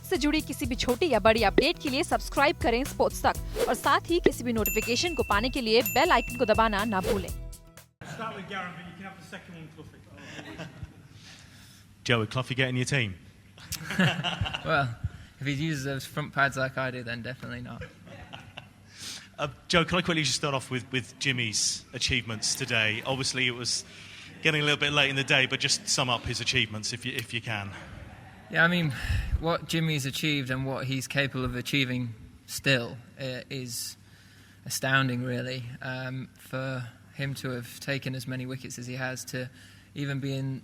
Sports से जुड़ी किसी भी छोटी या बड़ी अपडेट के लिए सब्सक्राइब करें स्पोर्ट्स तक और साथ ही किसी भी नोटिफिकेशन को पाने के लिए बेल आइकन को दबाना ना भूलें। Start with Garen, but you can have the second one, Cluffy. Joe, would Cloughie get in your team? Well, if he uses those front pads like I do, then definitely not. Joe, can I quickly just start off with Jimmy's achievements today? Obviously, it was getting a little bit late in the day, but just sum up his achievements if you can. Yeah, I mean, what Jimmy's achieved and what he's capable of achieving still is astounding, really. For him to have taken as many wickets as he has, to even be in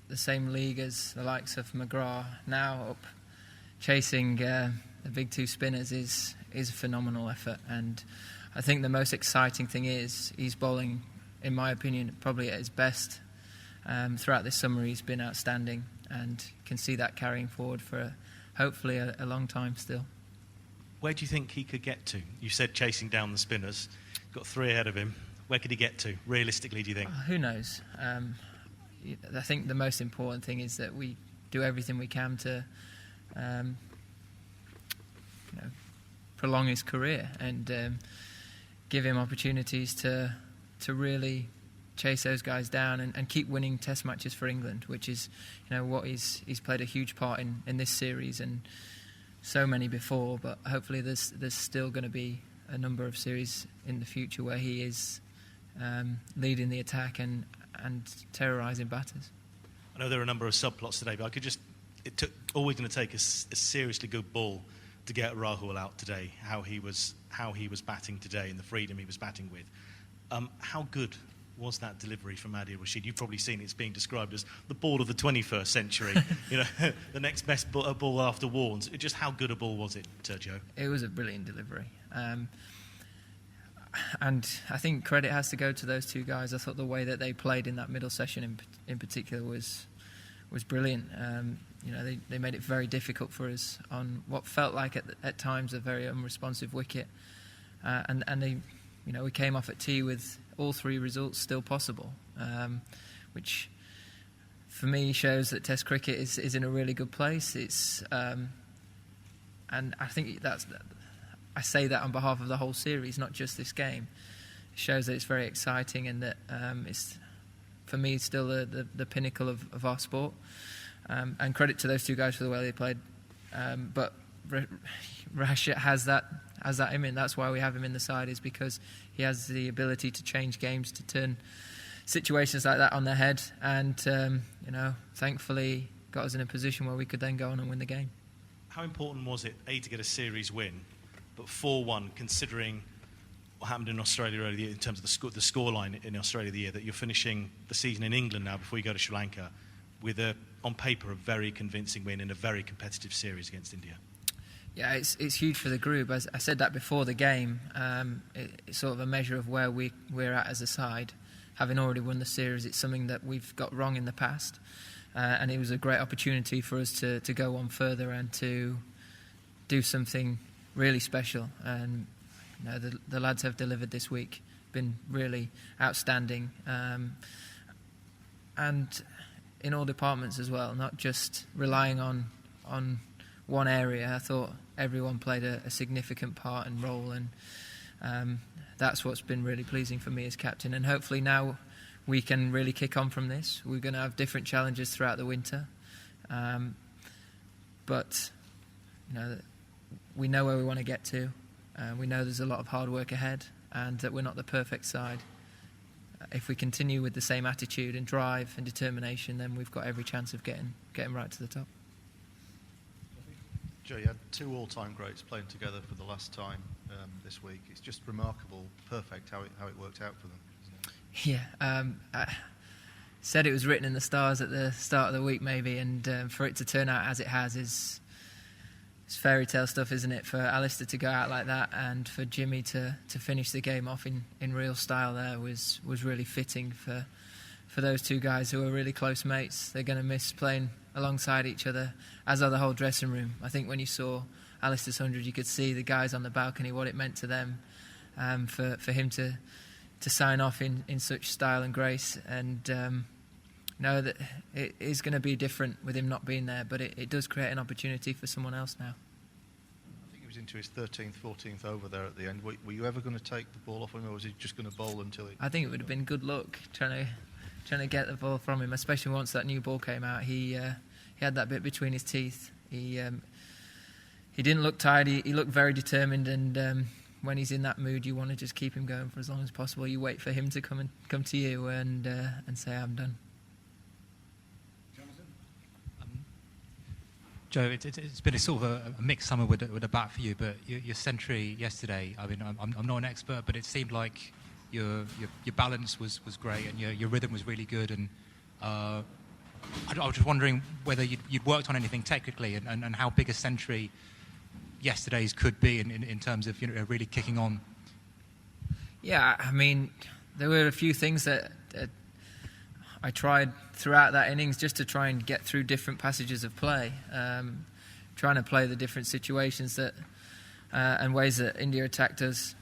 the same league as the likes of McGrath, now up chasing the big two spinners is a phenomenal effort. And I think the most exciting thing is he's bowling, in my opinion, probably at his best. Throughout this summer he's been outstanding, and can see that carrying forward for hopefully a long time still. Where do you think he could get to? You said chasing down the spinners, got 3 ahead of him. Where could he get to, realistically, do you think? Who knows? I think the most important thing is that we do everything we can to prolong his career and give him opportunities to really chase those guys down and keep winning test matches for England, which is what he's played a huge part in this series and so many before. But hopefully there's still going to be a number of series in the future where he is leading the attack and terrorising batters. I know there are a number of subplots today, but it took always going to take a seriously good ball to get Rahul out today. How he was batting today and the freedom he was batting with. How good was that delivery from Adil Rashid? You've probably seen it's being described as the ball of the 21st century. The next best ball after Warnes. Just how good a ball was it, Joe? It was a brilliant delivery. And I think credit has to go to those two guys. I thought the way that they played in that middle session in particular was brilliant. They made it very difficult for us on what felt like at times a very unresponsive wicket, and they, we came off at tea with all 3 results still possible, which for me shows that Test cricket is in a really good place. It's and I think I say that on behalf of the whole series, not just this game. It shows that it's very exciting and that it's, for me, still the pinnacle of our sport. And credit to those two guys for the way they played. But Rashid has that in him. That's why we have him in the side, is because he has the ability to change games, to turn situations like that on their head. And, thankfully got us in a position where we could then go on and win the game. How important was it, A, to get a series win, but 4-1, considering what happened in Australia earlier in terms of the scoreline in Australia the year, that you're finishing the season in England now before you go to Sri Lanka with on paper, a very convincing win in a very competitive series against India? Yeah, it's huge for the group. As I said that before the game, it's sort of a measure of where we're at as a side. Having already won the series, it's something that we've got wrong in the past, and it was a great opportunity for us to go on further and to do something really special. And the lads have delivered this week, been really outstanding, and in all departments as well, not just relying on one area. I thought everyone played a significant part and role, and that's what's been really pleasing for me as captain. And hopefully now we can really kick on from this. We're going to have different challenges throughout the winter, but we know where we want to get to. We know there's a lot of hard work ahead, and that we're not the perfect side. If we continue with the same attitude and drive and determination, then we've got every chance of getting right to the top. Joe, you had 2 all-time greats playing together for the last time this week. It's just remarkable, perfect how it worked out for them, isn't it? Yeah, I said it was written in the stars at the start of the week maybe, and for it to turn out as it has is fairy tale stuff, isn't it? For Alastair to go out like that and for Jimmy to finish the game off in real style there was really fitting for those two guys who are really close mates. They're going to miss playing alongside each other, as are the whole dressing room. I think when you saw Alastair's 100, you could see the guys on the balcony, what it meant to them, for him to sign off in such style and grace. And know that it is going to be different with him not being there, but it does create an opportunity for someone else now. I think he was into his 13th, 14th over there at the end. Were you ever going to take the ball off him, or was he just going to bowl until he... I think it would have been good luck trying to get the ball from him, especially once that new ball came out. He had that bit between his teeth. He didn't look tired. He looked very determined, and when he's in that mood, you want to just keep him going for as long as possible. You wait for him to come to you and say, "I'm done." Joe, it's been a sort of a mixed summer with a bat for you, but your century yesterday, I mean, I'm not an expert, but it seemed like your balance was great and your rhythm was really good. And I was just wondering whether you'd worked on anything technically and how big a century yesterday's could be in terms of really kicking on. Yeah, I mean, there were a few things that I tried throughout that innings just to try and get through different passages of play, trying to play the different situations that and ways that India attacked us.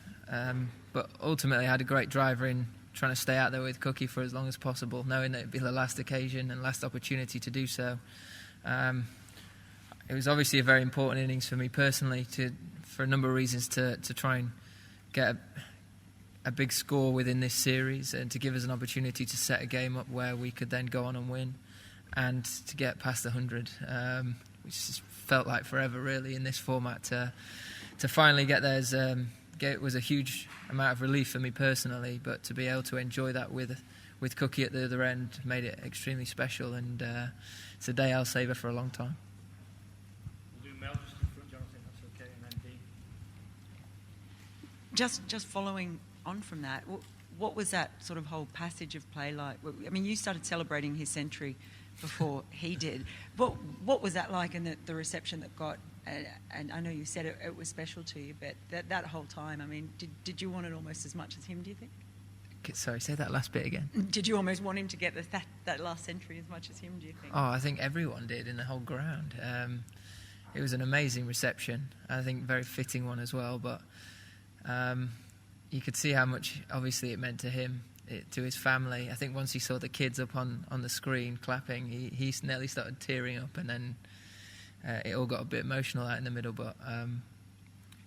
But ultimately, I had a great driver in trying to stay out there with Cookie for as long as possible, knowing that it'd be the last occasion and last opportunity to do so. It was obviously a very important innings for me personally, for a number of reasons, to try and get a big score within this series and to give us an opportunity to set a game up where we could then go on and win, and to get past the 100, which just felt like forever really in this format. To finally get there was a huge amount of relief for me personally, but to be able to enjoy that with Cookie at the other end made it extremely special, and it's a day I'll savour for a long time. We'll do Mel just in front, Jonathan, that's okay, and then Dean. Just following on from that, what was that sort of whole passage of play like? I mean, you started celebrating his century before he did. What was that like, and the reception that got? And I know you said it was special to you, but that whole time, I mean, did you want it almost as much as him, do you think? Sorry, say that last bit again. Did you almost want him to get that last century as much as him, do you think? Oh, I think everyone did in the whole ground. It was an amazing reception. I think very fitting one as well, but you could see how much, obviously, it meant to him, to his family. I think once he saw the kids up on the screen clapping, he nearly started tearing up, and then it all got a bit emotional out in the middle. But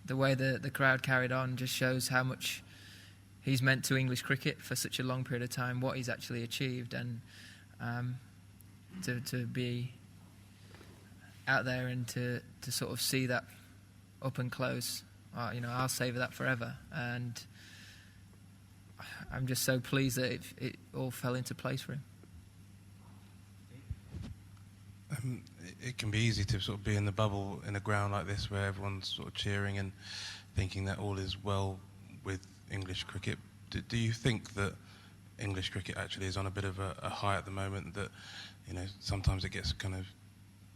the way the crowd carried on just shows how much he's meant to English cricket for such a long period of time, what he's actually achieved, and to be out there and to sort of see that up and close, I'll savour that forever. And I'm just so pleased that it all fell into place for him. It can be easy to sort of be in the bubble in a ground like this where everyone's sort of cheering and thinking that all is well with English cricket. Do you think that English cricket actually is on a bit of a high at the moment, that sometimes it gets kind of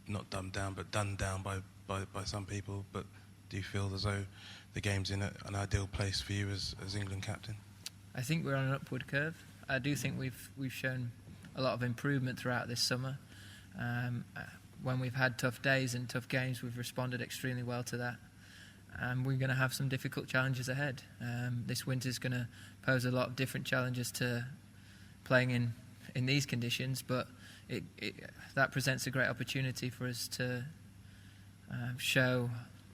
not dumbed down but done down by some people, but do you feel as though the game's in an ideal place for you as England captain? I think we're on an upward curve. I do think we've shown a lot of improvement throughout this summer. When we've had tough days and tough games, we've responded extremely well to that. And we're going to have some difficult challenges ahead. This winter's going to pose a lot of different challenges to playing in these conditions, but that presents a great opportunity for us to show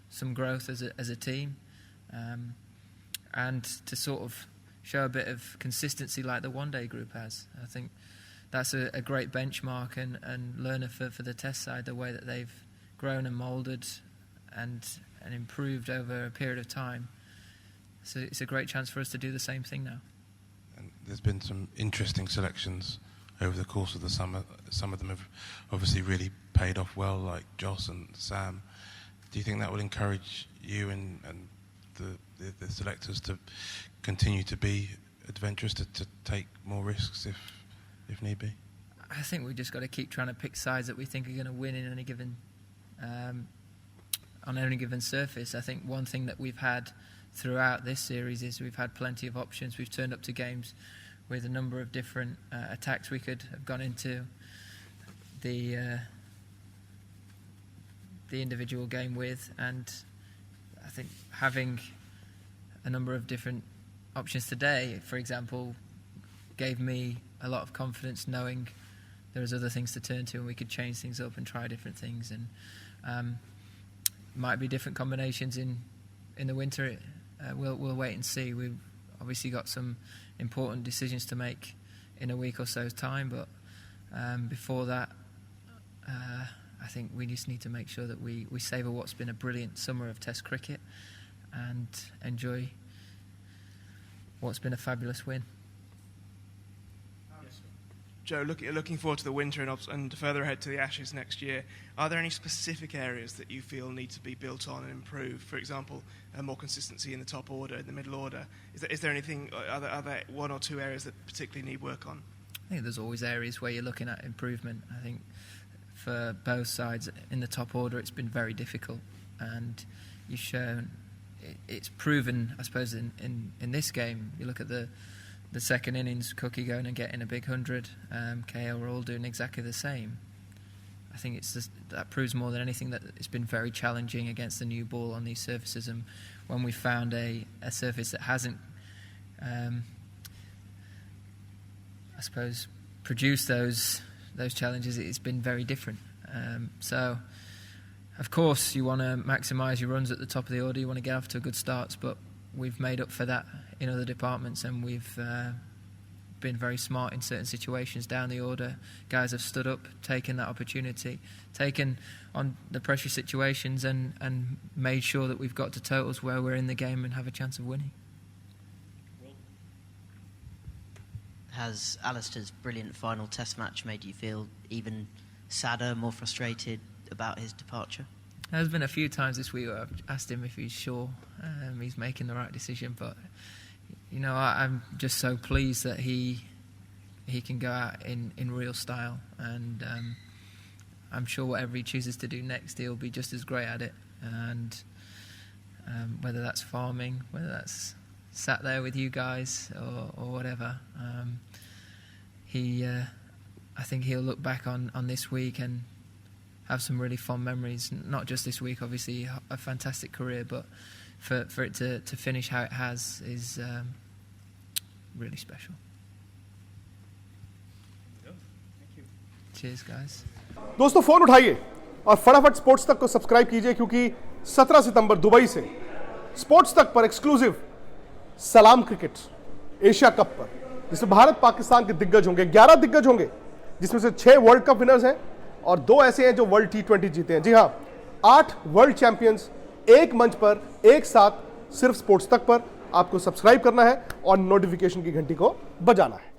some growth as a team, and to sort of show a bit of consistency like the one-day group has. I think that's a great benchmark and learner for the test side, the way that they've grown and moulded and improved over a period of time. So it's a great chance for us to do the same thing now. And there's been some interesting selections over the course of the summer. Some of them have obviously really paid off well, like Joss and Sam. Do you think that will encourage you and the selectors to continue to be adventurous, to take more risks if need be? I think we've just got to keep trying to pick sides that we think are going to win in any given on any given surface. I think one thing that we've had throughout this series is we've had plenty of options. We've turned up to games with a number of different attacks we could have gone into the individual game with, and I think having a number of different options today, for example, gave me a lot of confidence knowing there was other things to turn to, and we could change things up and try different things, and might be different combinations in the winter. We'll wait and see. We've obviously got some important decisions to make in a week or so's time, but before that, I think we just need to make sure that we savour what's been a brilliant summer of Test cricket and enjoy what's been a fabulous win. Joe, looking forward to the winter and further ahead to the Ashes next year, are there any specific areas that you feel need to be built on and improved? For example, more consistency in the top order, in the middle order. Is there anything, are there one or two areas that particularly need work on? I think there's always areas where you're looking at improvement. I think for both sides in the top order, it's been very difficult, and you've shown it's proven, I suppose, in this game. You look at the second innings, Cookie going and getting a big 100, KL were all doing exactly the same. I think it's just, that proves more than anything that it's been very challenging against the new ball on these surfaces, and when we found a surface that hasn't, I suppose, produced those challenges, it's been very different. So, of course, you want to maximise your runs at the top of the order, you want to get off to good starts, but we've made up for that in other departments, and we've been very smart in certain situations down the order. Guys have stood up, taken that opportunity, taken on the pressure situations, and made sure that we've got to totals where we're in the game and have a chance of winning. Has Alastair's brilliant final Test match made you feel even sadder, more frustrated about his departure? There's been a few times this week where I've asked him if he's sure he's making the right decision, but I'm just so pleased that he can go out in real style, and I'm sure whatever he chooses to do next, he'll be just as great at it. And whether that's farming, whether that's sat there with you guys or whatever, I think he'll look back on this week and have some really fond memories. Not just this week, obviously, a fantastic career, but for it to finish how it has is really special. Cheers, guys. दोस्तों phone उठाइए और फटाफट sports तक को subscribe कीजिए, क्योंकि 17 सितंबर Dubai से sports तक पर एक्सक्लूसिव सलाम क्रिकेट एशिया कप पर, जिसमें भारत पाकिस्तान के दिग्गज होंगे, 11 दिग्गज होंगे, जिसमें से 6 वर्ल्ड कप विनर्स हैं और 2 ऐसे हैं जो वर्ल्ड T20 जीते हैं। जी हां, 8 वर्ल्ड चैंपियंस एक मंच पर एक साथ, सिर्फ स्पोर्ट्स तक पर। आपको सब्सक्राइब करना है और नोटिफिकेशन की घंटी को बजाना है।